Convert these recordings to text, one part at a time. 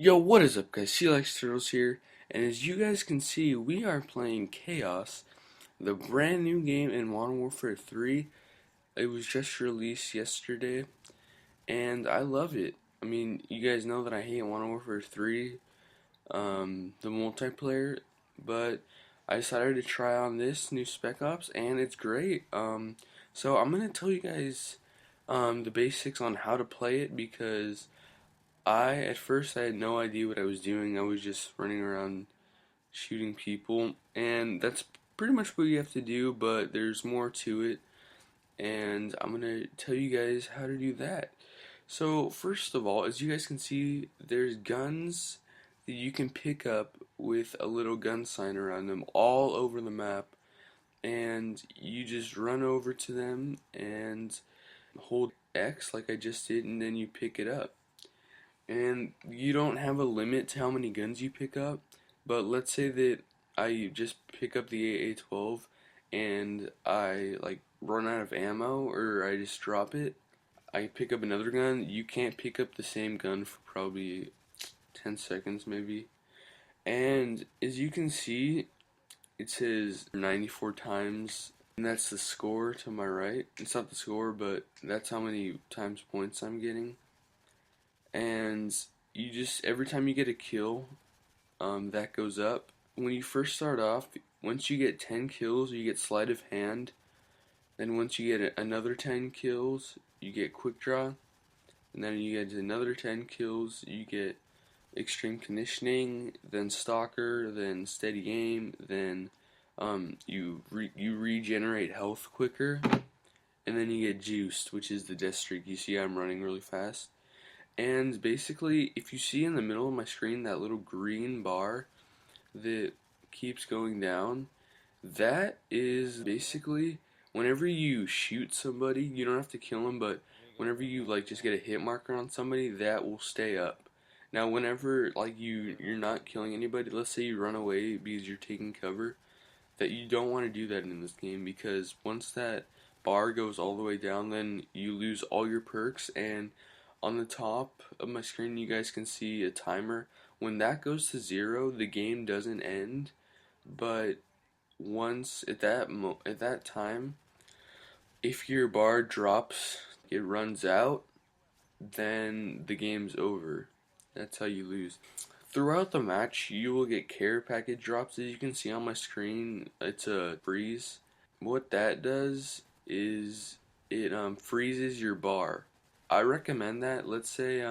Yo, what is up, guys? Clikesturtles here, and as you guys can see, we are playing Chaos, the brand new game in Modern Warfare 3. It was just released yesterday, and I love it. I mean, you guys know that I hate Modern Warfare 3, the multiplayer, but I decided to try on this new Spec Ops, and it's great. So I'm gonna tell you guys, the basics on how to play it because at first I had no idea what I was doing. I was just running around shooting people, and that's pretty much what you have to do, but there's more to it, and I'm gonna tell you guys how to do that. So, first of all, as you guys can see, there's guns that you can pick up with a little gun sign around them all over the map, and you just run over to them and hold X like I just did, and then you pick it up. And you don't have a limit to how many guns you pick up, but let's say that I just pick up the AA-12 and I like run out of ammo or I just drop it. I pick up another gun. You can't pick up the same gun for probably 10 seconds maybe. And as you can see, it says 94 times, and that's the score to my right. It's not the score, but that's how many times points I'm getting. And you just every time you get a kill, that goes up. When you first start off, once you get 10 kills, you get sleight of hand. Then once you get another 10 kills, you get quick draw. And then you get another 10 kills, you get extreme conditioning, then stalker, then steady aim, then you regenerate health quicker, and then you get juiced, which is the death streak. You see I'm running really fast. And basically, if you see in the middle of my screen that little green bar that keeps going down, that is basically whenever you shoot somebody, you don't have to kill them, but whenever you like just get a hit marker on somebody, that will stay up. Now, whenever like you're not killing anybody, let's say you run away because you're taking cover, that you don't want to do that in this game because once that bar goes all the way down, then you lose all your perks. And on the top of my screen you guys can see a timer. When that goes to 0, the game doesn't end, but once at that time, if your bar drops, it runs out, then the game's over. That's how you lose. Throughout the match, you will get care package drops. As you can see on my screen, it's a freeze. What that does is it freezes your bar. I recommend that. Let's say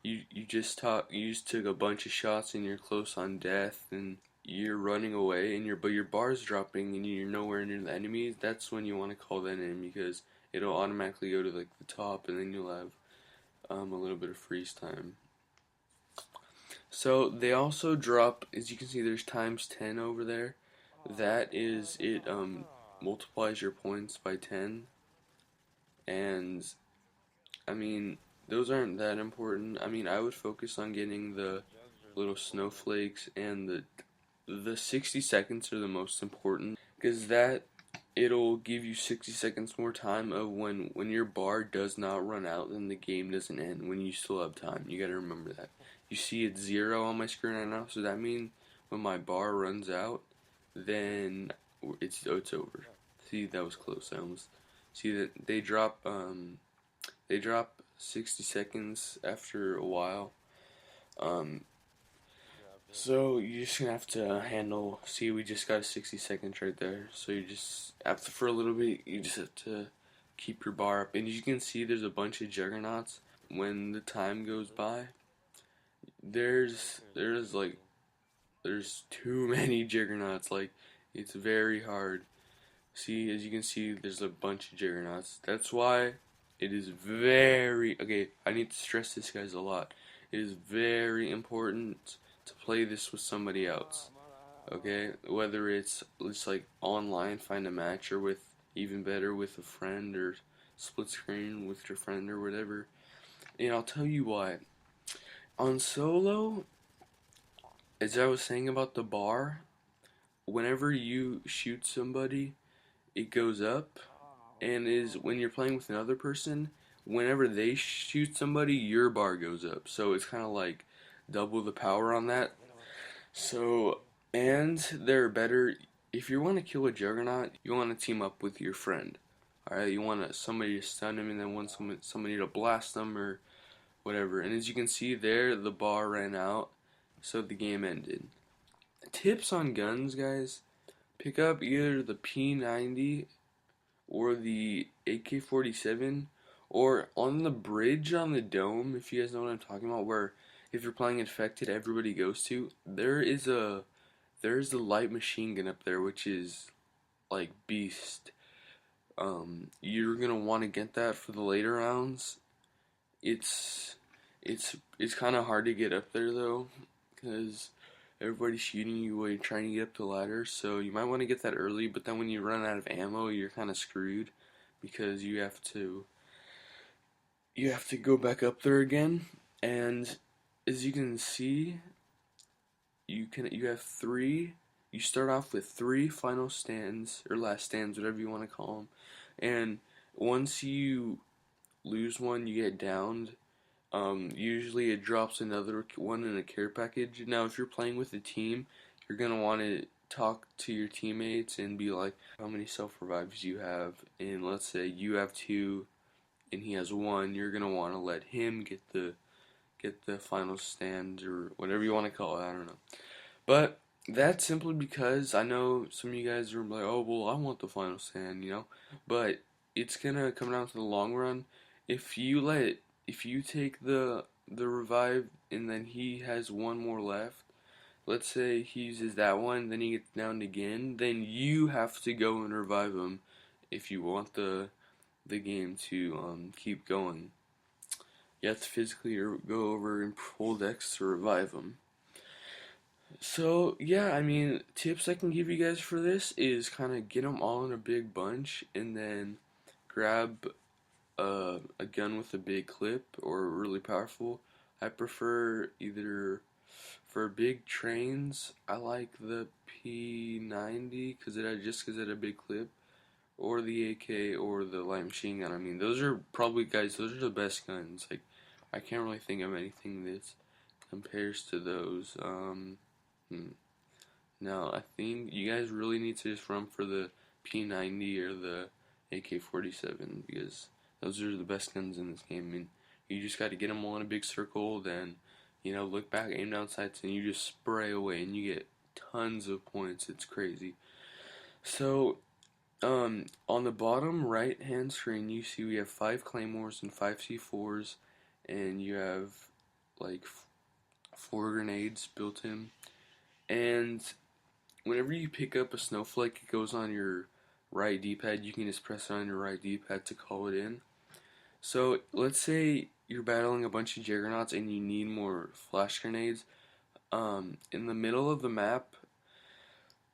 you just took a bunch of shots and you're close on death and you're running away and your bar's dropping and you're nowhere near the enemies. That's when you want to call that in because it'll automatically go to like the top and then you'll have a little bit of freeze time. So they also drop, as you can see, there's times 10 over there. That is it multiplies your points by 10, and I mean those aren't that important. I mean I would focus on getting the little snowflakes, and the 60 seconds are the most important because that it'll give you 60 seconds more time of when your bar does not run out, then the game doesn't end when you still have time. You gotta remember that. You see it's 0 on my screen right now, so that means when my bar runs out, then it's over. See, that was close. I almost see that they drop 60 seconds after a while. Um, so you just gonna have to handle. See, we just got a 60 seconds right there. So you just after for a little bit, you just have to keep your bar up. And as you can see, there's a bunch of juggernauts. When the time goes by, there's like there's too many juggernauts. Like it's very hard. See, as you can see, there's a bunch of juggernauts. That's why it is very okay. I need to stress this, guys, a lot. It is very important to play this with somebody else. Okay, whether it's like online, find a match, or with even better with a friend or split screen with your friend or whatever. And I'll tell you why. On solo, as I was saying about the bar, whenever you shoot somebody, it goes up, and is when you're playing with another person, whenever they shoot somebody, your bar goes up. So it's kind of like double the power on that. So, and they're better if you want to kill a Juggernaut. You want to team up with your friend. All right, you want somebody to stun him, and then want somebody to blast them or whatever. And as you can see there, the bar ran out, so the game ended. Tips on guns, guys: pick up either the P90 or the AK-47, or on the bridge on the dome, if you guys know what I'm talking about, where if you're playing infected, everybody goes to. There's a light machine gun up there, which is like beast. You're gonna want to get that for the later rounds. It's it's kind of hard to get up there though, because everybody's shooting you while you're trying to get up the ladder. So you might want to get that early, but then when you run out of ammo, you're kind of screwed because you have to go back up there again. And as you can see, you have three. You start off with three final stands or last stands, whatever you want to call them. And once you lose one, you get downed. Usually it drops another one in a care package. Now, if you're playing with a team, you're gonna want to talk to your teammates and be like, how many self revives you have, and let's say you have two and he has one. You're gonna want to let him get the final stand or whatever you want to call it. I don't know, but that's simply because I know some of you guys are like, oh well, I want the final stand, but it's gonna come down to the long run. If you let if you take the revive and then he has one more left, let's say he uses that one, then he gets downed again, then you have to go and revive him if you want the game to keep going. You have to physically go over and pull decks to revive him. So yeah, I mean, tips I can give you guys for this is kind of get them all in a big bunch and then grab a gun with a big clip or really powerful. I prefer either for big trains. I like the P90 because it had a big clip, or the AK or the light machine gun. I mean, those are probably guys. Those are the best guns. Like, I can't really think of anything that compares to those. Hmm. No, I think you guys really need to just run for the P90 or the AK-47 because those are the best guns in this game. I mean, you just got to get them all in a big circle, then, look back, aim down sights, and you just spray away, and you get tons of points. It's crazy. So, on the bottom right-hand screen, you see we have 5 claymores and 5 C4s, and you have, like, 4 grenades built in. And whenever you pick up a snowflake, it goes on your right D-pad. You can just press it on your right D-pad to call it in. So let's say you're battling a bunch of juggernauts and you need more flash grenades. In the middle of the map,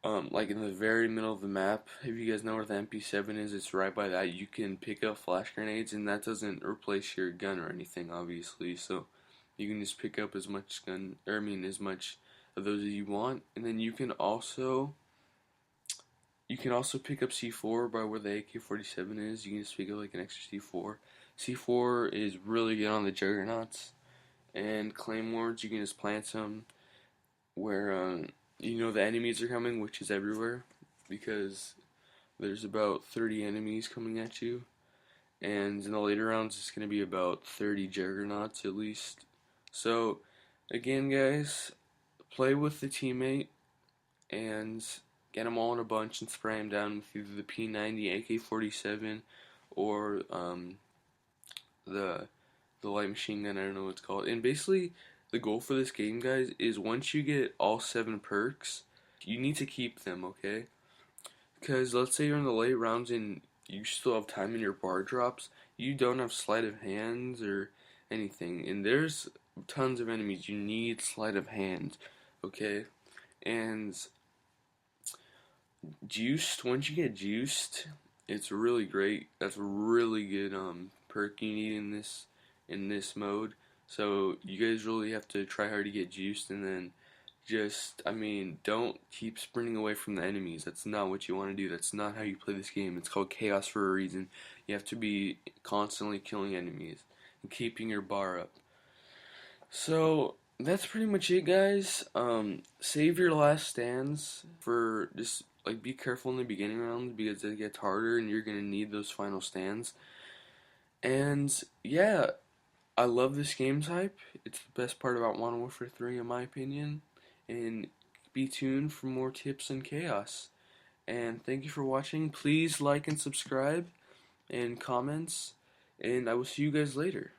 like in the very middle of the map, if you guys know where the MP7 is, it's right by that. You can pick up flash grenades, and that doesn't replace your gun or anything, obviously. So you can just pick up as much as much of those as you want, and then you can also pick up C4 by where the AK-47 is. You can just pick up like an extra C4. C4 is really good on the juggernauts, and claymores you can just plant them where the enemies are coming, which is everywhere, because there's about 30 enemies coming at you, and in the later rounds it's going to be about 30 juggernauts at least. So again, guys, play with the teammate and get them all in a bunch and spray them down with either the P90, AK-47, or the light machine gun. I don't know what it's called. And basically, the goal for this game, guys, is once you get all 7 perks, you need to keep them, okay? Because let's say you're in the late rounds and you still have time in your bar drops, you don't have sleight of hands or anything, and there's tons of enemies. You need sleight of hand, okay? And juiced, once you get juiced, it's really great. That's a really good perk you need in this mode. So you guys really have to try hard to get juiced, and then don't keep sprinting away from the enemies. That's not what you want to do. That's not how you play this game. It's called Chaos for a reason. You have to be constantly killing enemies and keeping your bar up. So that's pretty much it, guys. Save your last stands for just like be careful in the beginning rounds because it gets harder and you're gonna need those final stands. And yeah, I love this game type. It's the best part about Modern Warfare 3 in my opinion. And be tuned for more tips and chaos. And thank you for watching. Please like and subscribe and comments. And I will see you guys later.